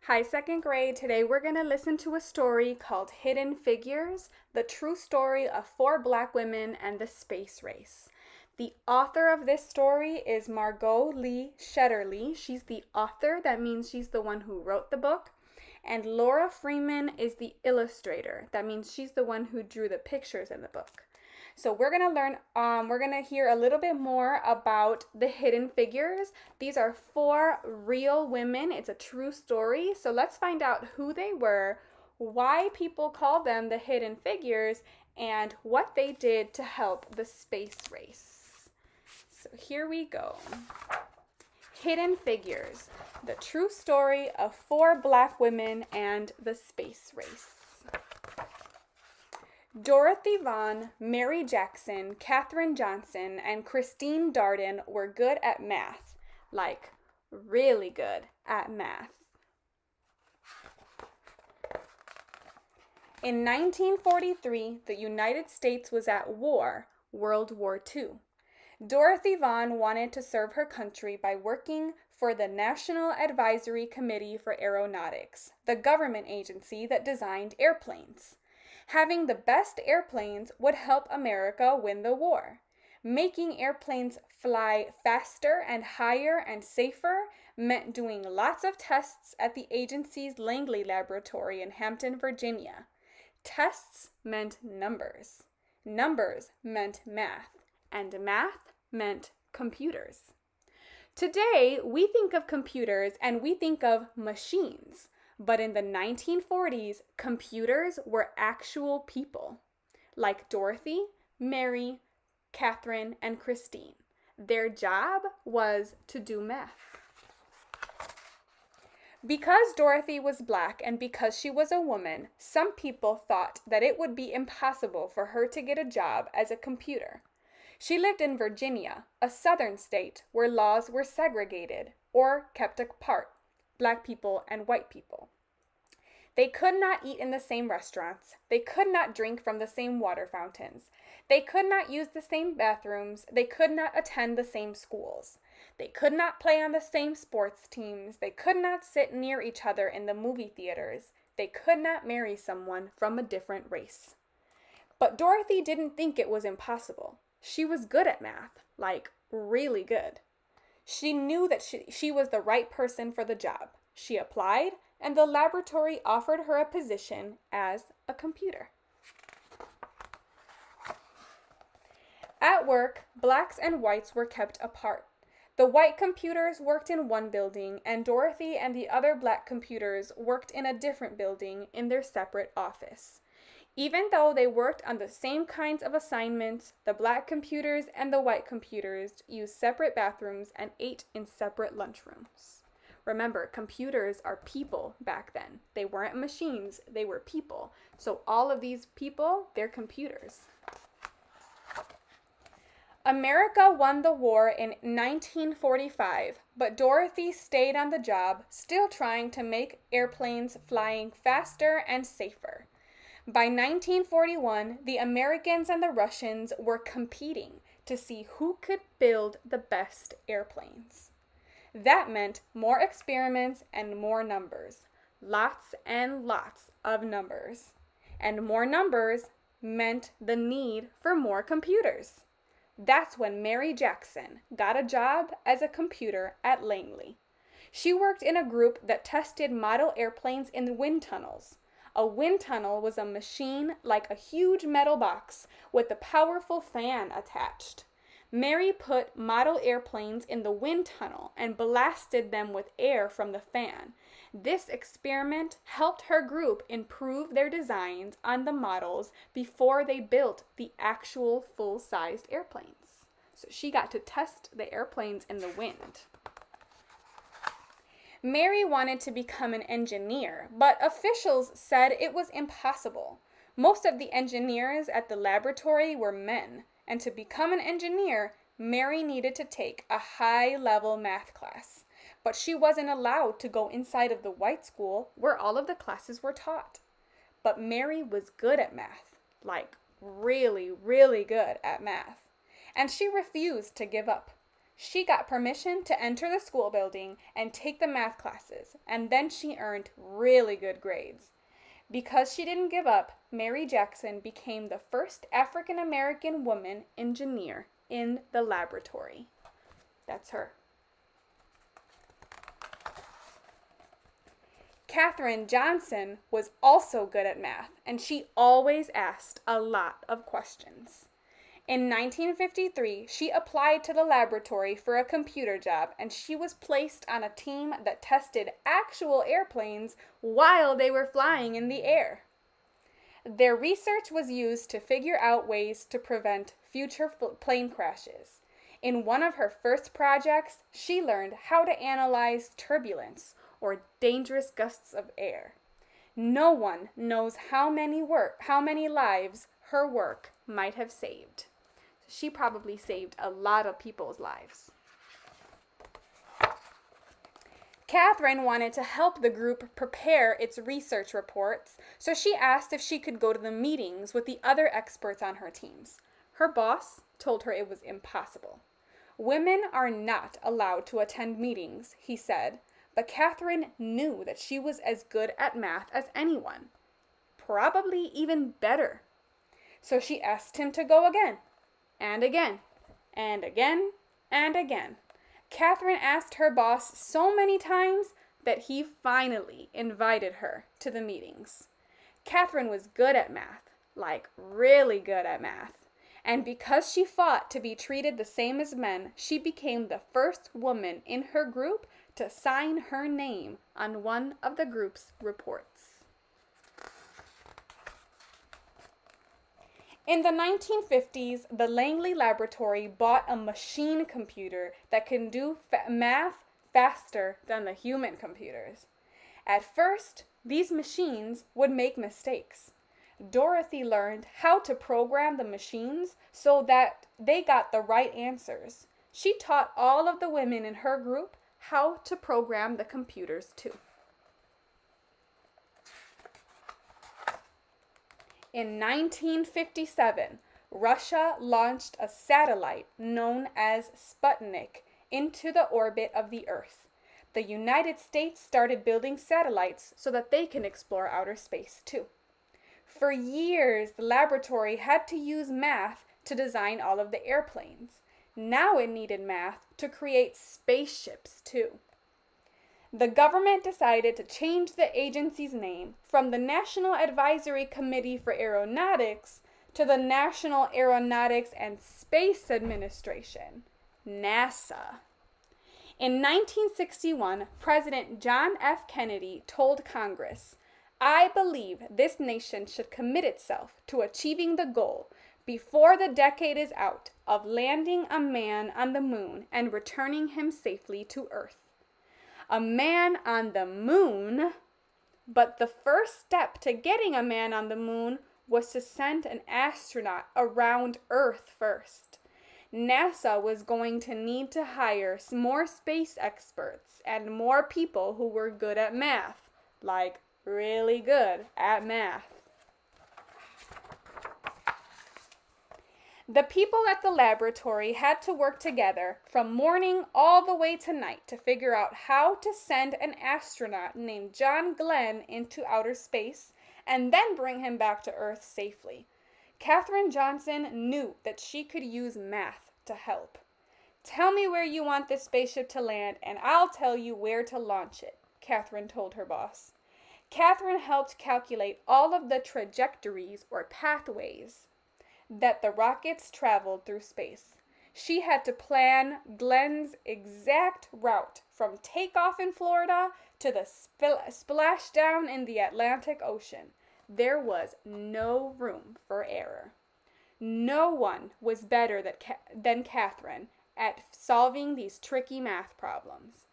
Hi, second grade. Today we're going to listen to a story called Hidden Figures, the true story of four black women and the space race. The author of this story is Margot Lee Shetterly. She's the author. That means she's the one who wrote the book. And Laura Freeman is the illustrator. That means she's the one who drew the pictures in the book. So we're going to hear a little bit more about the hidden figures. These are four real women. It's a true story. So let's find out who they were, why people call them the hidden figures, and what they did to help the space race. So here we go. Hidden Figures, the true story of four black women and the space race. Dorothy Vaughn, Mary Jackson, Katherine Johnson, and Christine Darden were good at math, like really good at math. In 1943, the United States was at war, World War II. Dorothy Vaughn wanted to serve her country by working for the National Advisory Committee for Aeronautics, the government agency that designed airplanes. Having the best airplanes would help America win the war. Making airplanes fly faster and higher and safer meant doing lots of tests at the agency's Langley Laboratory in Hampton, Virginia. Tests meant numbers. Numbers meant math. And math meant computers. Today, we think of computers and we think of machines. But in the 1940s, computers were actual people, like Dorothy, Mary, Katherine, and Christine. Their job was to do math. Because Dorothy was black and because she was a woman, some people thought that it would be impossible for her to get a job as a computer. She lived in Virginia, a southern state where laws were segregated or kept apart. Black people and white people. They could not eat in the same restaurants. They could not drink from the same water fountains. They could not use the same bathrooms. They could not attend the same schools. They could not play on the same sports teams. They could not sit near each other in the movie theaters. They could not marry someone from a different race. But Dorothy didn't think it was impossible. She was good at math, like really good. She knew that she was the right person for the job. She applied, and the laboratory offered her a position as a computer. At work, blacks and whites were kept apart. The white computers worked in one building, and Dorothy and the other black computers worked in a different building in their separate office. Even though they worked on the same kinds of assignments, the black computers and the white computers used separate bathrooms and ate in separate lunchrooms. Remember, computers are people back then. They weren't machines, they were people. So all of these people, they're computers. America won the war in 1945, but Dorothy stayed on the job, still trying to make airplanes flying faster and safer. By 1941, the Americans and the Russians were competing to see who could build the best airplanes. That meant more experiments and more numbers. Lots and lots of numbers. And more numbers meant the need for more computers. That's when Mary Jackson got a job as a computer at Langley. She worked in a group that tested model airplanes in wind tunnels. A wind tunnel was a machine like a huge metal box with a powerful fan attached. Mary put model airplanes in the wind tunnel and blasted them with air from the fan. This experiment helped her group improve their designs on the models before they built the actual full-sized airplanes. So she got to test the airplanes in the wind. Mary wanted to become an engineer, but officials said it was impossible. Most of the engineers at the laboratory were men, and to become an engineer, Mary needed to take a high-level math class. But she wasn't allowed to go inside of the white school where all of the classes were taught. But Mary was good at math, like really, really good at math. And she refused to give up. She got permission to enter the school building and take the math classes, and then she earned really good grades. Because she didn't give up, Mary Jackson became the first African American woman engineer in the laboratory. That's her. Katherine Johnson was also good at math, and she always asked a lot of questions. In 1953, she applied to the laboratory for a computer job, and she was placed on a team that tested actual airplanes while they were flying in the air. Their research was used to figure out ways to prevent future plane crashes. In one of her first projects, she learned how to analyze turbulence, or dangerous gusts of air. No one knows how many lives her work might have saved. She probably saved a lot of people's lives. Katherine wanted to help the group prepare its research reports, so she asked if she could go to the meetings with the other experts on her teams. Her boss told her it was impossible. Women are not allowed to attend meetings, he said, but Katherine knew that she was as good at math as anyone, probably even better. So she asked him to go again, and again, and again, and again. Katherine asked her boss so many times that he finally invited her to the meetings. Katherine was good at math, like really good at math. And because she fought to be treated the same as men, she became the first woman in her group to sign her name on one of the group's reports. In the 1950s, the Langley Laboratory bought a machine computer that can do math faster than the human computers. At first, these machines would make mistakes. Dorothy learned how to program the machines so that they got the right answers. She taught all of the women in her group how to program the computers too. In 1957, Russia launched a satellite known as Sputnik into the orbit of the Earth. The United States started building satellites so that they can explore outer space too. For years, the laboratory had to use math to design all of the airplanes. Now it needed math to create spaceships too. The government decided to change the agency's name from the National Advisory Committee for Aeronautics to the National Aeronautics and Space Administration, NASA. In 1961, President John F. Kennedy told Congress, "I believe this nation should commit itself to achieving the goal before the decade is out of landing a man on the moon and returning him safely to Earth." A man on the moon? But the first step to getting a man on the moon was to send an astronaut around Earth first. NASA was going to need to hire more space experts and more people who were good at math, like really good at math. The people at the laboratory had to work together from morning all the way to night to figure out how to send an astronaut named John Glenn into outer space and then bring him back to Earth safely. Katherine Johnson knew that she could use math to help. "Tell me where you want this spaceship to land and I'll tell you where to launch it," Katherine told her boss. Katherine helped calculate all of the trajectories or pathways that the rockets traveled through space. She had to plan Glenn's exact route from takeoff in Florida to the splashdown in the Atlantic Ocean. There was no room for error. No one was better than Katherine at solving these tricky math problems.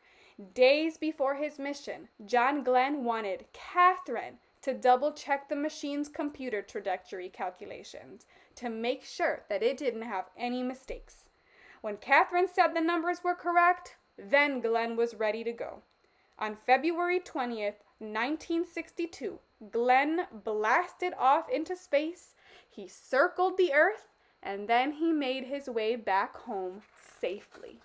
Days before his mission, John Glenn wanted Katherine to double-check the machine's computer trajectory calculations to make sure that it didn't have any mistakes. When Katherine said the numbers were correct, then Glenn was ready to go. On February 20th, 1962, Glenn blasted off into space, he circled the Earth, and then he made his way back home safely.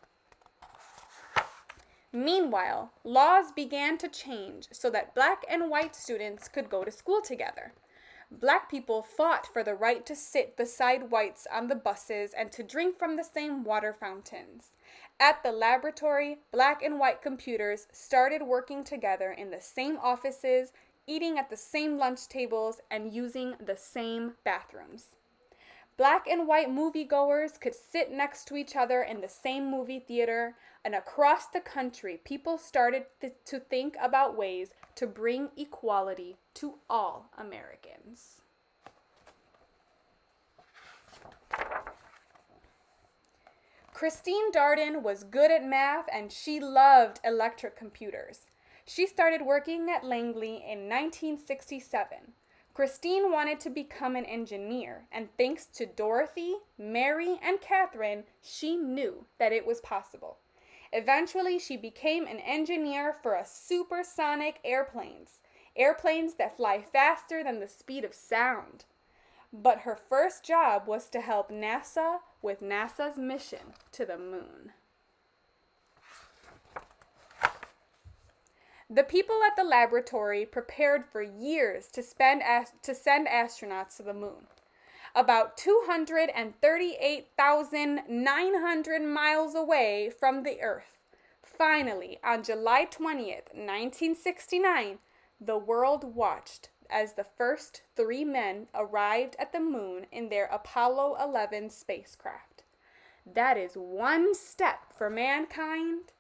Meanwhile, laws began to change so that black and white students could go to school together. Black people fought for the right to sit beside whites on the buses and to drink from the same water fountains. At the laboratory, black and white computers started working together in the same offices, eating at the same lunch tables, and using the same bathrooms. Black and white moviegoers could sit next to each other in the same movie theater, and across the country, people started to think about ways to bring equality to all Americans. Christine Darden was good at math and she loved electric computers. She started working at Langley in 1967. Christine wanted to become an engineer, and thanks to Dorothy, Mary, and Katherine, she knew that it was possible. Eventually, she became an engineer for supersonic airplanes that fly faster than the speed of sound. But her first job was to help NASA with NASA's mission to the moon. The people at the laboratory prepared for years to send astronauts to the moon. About 238,900 miles away from the Earth. Finally, on July 20th, 1969, the world watched as the first 3 men arrived at the moon in their Apollo 11 spacecraft. That is one step for mankind.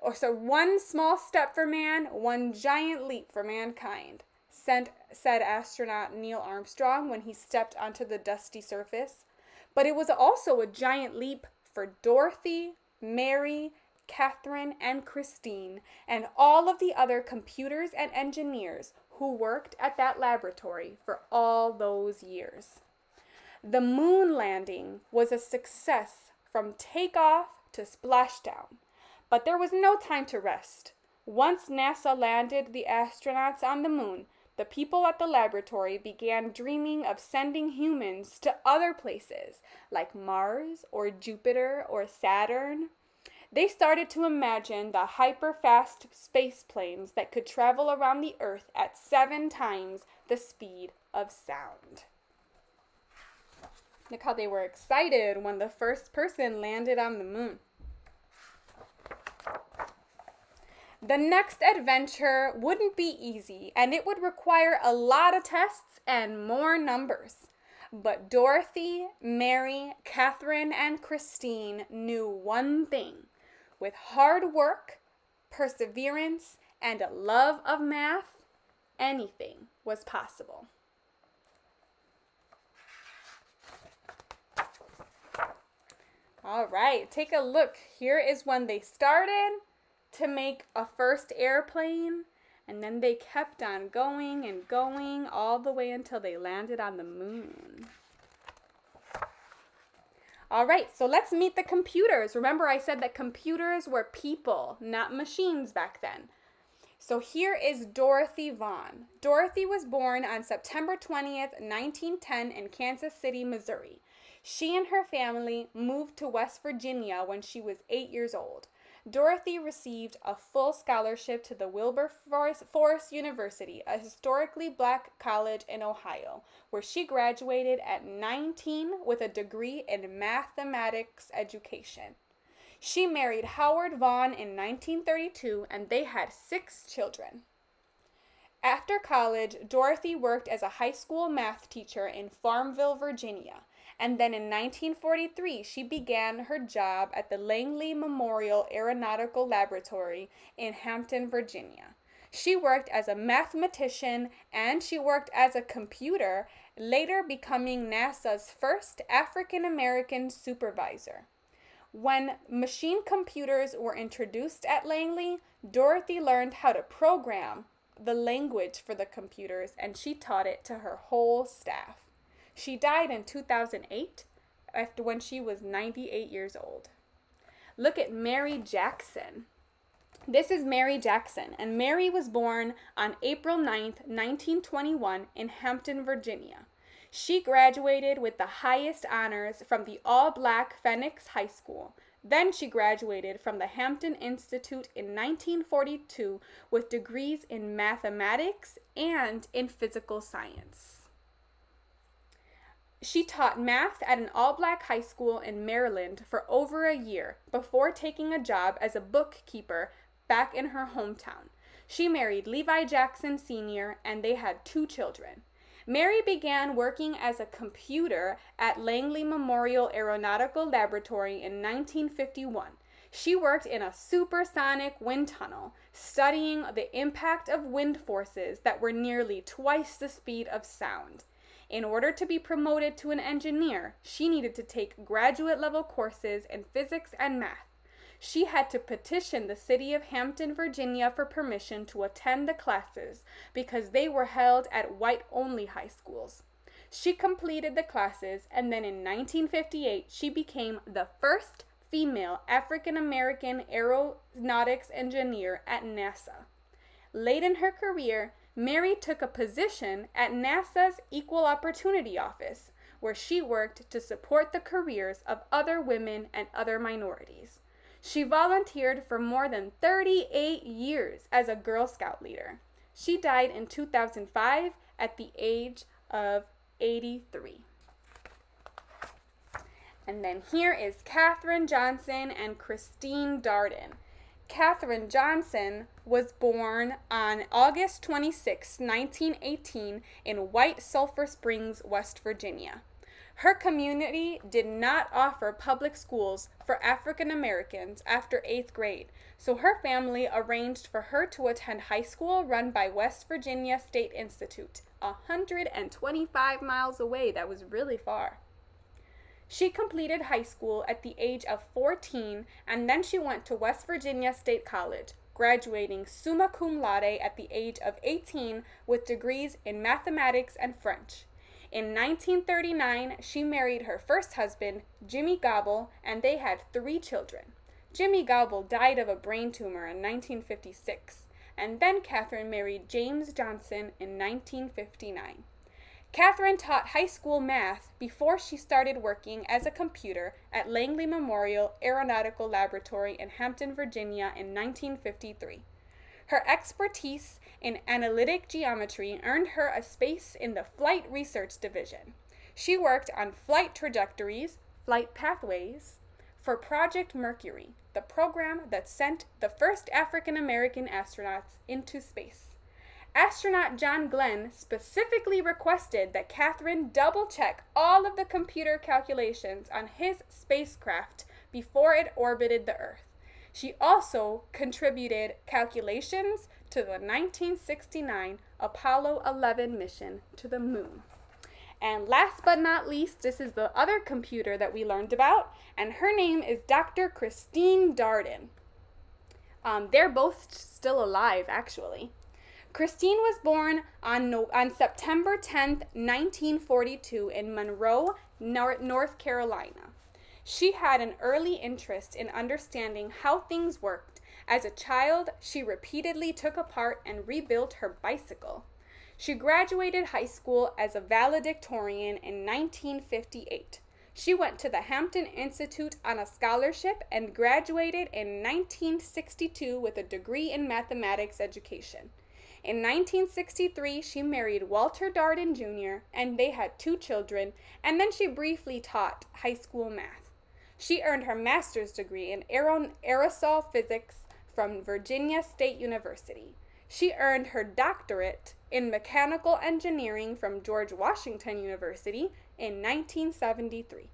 One small step for man, one giant leap for mankind, said astronaut Neil Armstrong when he stepped onto the dusty surface. But it was also a giant leap for Dorothy, Mary, Katherine, and Christine, and all of the other computers and engineers who worked at that laboratory for all those years. The moon landing was a success from takeoff to splashdown. But there was no time to rest. Once NASA landed the astronauts on the moon, the people at the laboratory began dreaming of sending humans to other places, like Mars or Jupiter or Saturn. They started to imagine the hyper-fast space planes that could travel around the Earth at 7 times the speed of sound. Look how they were excited when the first person landed on the moon. The next adventure wouldn't be easy, and it would require a lot of tests and more numbers. But Dorothy, Mary, Katherine, and Christine knew one thing. With hard work, perseverance, and a love of math, anything was possible. All right, take a look. Here is when they started to make a first airplane, and then they kept on going and going all the way until they landed on the moon. All right, so let's meet the computers. Remember I said that computers were people, not machines back then. So here is Dorothy Vaughn. Dorothy was born on September 20th, 1910 in Kansas City, Missouri. She and her family moved to West Virginia when she was 8 years old. Dorothy received a full scholarship to the Wilberforce University, a historically black college in Ohio, where she graduated at 19 with a degree in mathematics education. She married Howard Vaughn in 1932, and they had 6 children. After college, Dorothy worked as a high school math teacher in Farmville, Virginia. And then in 1943, she began her job at the Langley Memorial Aeronautical Laboratory in Hampton, Virginia. She worked as a mathematician and she worked as a computer, later becoming NASA's first African-American supervisor. When machine computers were introduced at Langley, Dorothy learned how to program the language for the computers, and she taught it to her whole staff. She died in 2008 when she was 98 years old. Look at Mary Jackson. This is Mary Jackson, and Mary was born on April 9th, 1921 in Hampton, Virginia. She graduated with the highest honors from the all-black Phoenix High School, Then she graduated from the Hampton Institute in 1942 with degrees in mathematics and in physical science. She taught math at an all-black high school in Maryland for over a year before taking a job as a bookkeeper back in her hometown. She married Levi Jackson Sr., and they had 2 children. Mary began working as a computer at Langley Memorial Aeronautical Laboratory in 1951. She worked in a supersonic wind tunnel, studying the impact of wind forces that were nearly twice the speed of sound. In order to be promoted to an engineer, she needed to take graduate-level courses in physics and math. She had to petition the city of Hampton, Virginia for permission to attend the classes because they were held at white-only high schools. She completed the classes, and then in 1958, she became the first female African-American aeronautics engineer at NASA. Late in her career, Mary took a position at NASA's Equal Opportunity Office, where she worked to support the careers of other women and other minorities. She volunteered for more than 38 years as a Girl Scout leader. She died in 2005 at the age of 83. And then here is Katherine Johnson and Christine Darden. Katherine Johnson was born on August 26, 1918 in White Sulphur Springs, West Virginia. Her community did not offer public schools for African Americans after 8th grade, so her family arranged for her to attend high school run by West Virginia State Institute, 125 miles away. That was really far. She completed high school at the age of 14, and then she went to West Virginia State College, graduating summa cum laude at the age of 18 with degrees in mathematics and French. In 1939, she married her first husband, Jimmy Gobble, and they had 3 children. Jimmy Gobble died of a brain tumor in 1956, and then Katherine married James Johnson in 1959. Katherine taught high school math before she started working as a computer at Langley Memorial Aeronautical Laboratory in Hampton, Virginia in 1953. Her expertise in analytic geometry earned her a space in the Flight Research Division. She worked on flight trajectories, flight pathways, for Project Mercury, the program that sent the first African American astronauts into space. Astronaut John Glenn specifically requested that Katherine double-check all of the computer calculations on his spacecraft before it orbited the Earth. She also contributed calculations to the 1969 Apollo 11 mission to the moon. And last but not least, this is the other computer that we learned about, and her name is Dr. Christine Darden. They're both still alive, actually. Christine was born on September 10, 1942 in Monroe, North Carolina. She had an early interest in understanding how things worked. As a child, she repeatedly took apart and rebuilt her bicycle. She graduated high school as a valedictorian in 1958. She went to the Hampton Institute on a scholarship and graduated in 1962 with a degree in mathematics education. In 1963, she married Walter Darden Jr., and they had 2 children, and then she briefly taught high school math. She earned her master's degree in aerosol physics from Virginia State University. She earned her doctorate in mechanical engineering from George Washington University in 1973.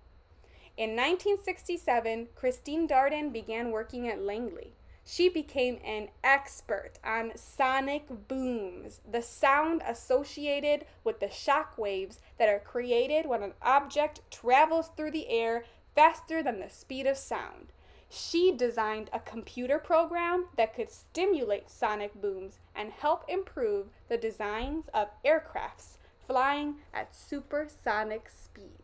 In 1967, Christine Darden began working at Langley. She became an expert on sonic booms, the sound associated with the shock waves that are created when an object travels through the air faster than the speed of sound. She designed a computer program that could stimulate sonic booms and help improve the designs of aircrafts flying at supersonic speeds.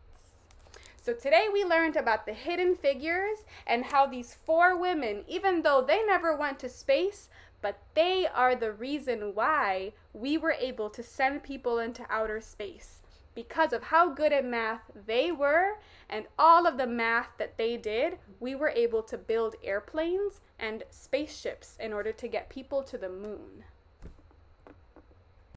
So today we learned about the hidden figures and how these 4 women, even though they never went to space, but they are the reason why we were able to send people into outer space. because of how good at math they were and all of the math that they did, we were able to build airplanes and spaceships in order to get people to the moon.